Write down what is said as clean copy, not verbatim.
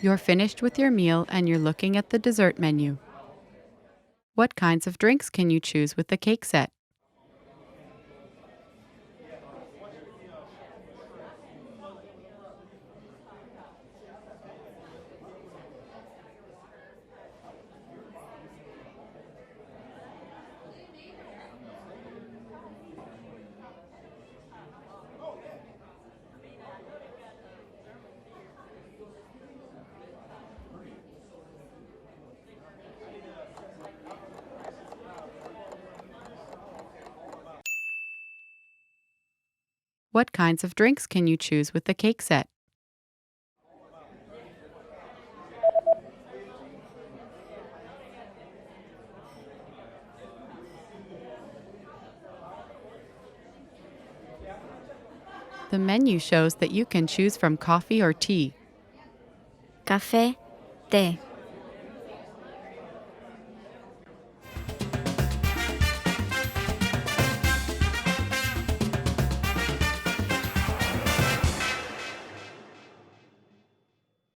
You're finished with your meal and you're looking at the dessert menu. What kinds of drinks can you choose with the cake set? What kinds of drinks can you choose with the cake set? The menu shows that you can choose from coffee or tea. café, té.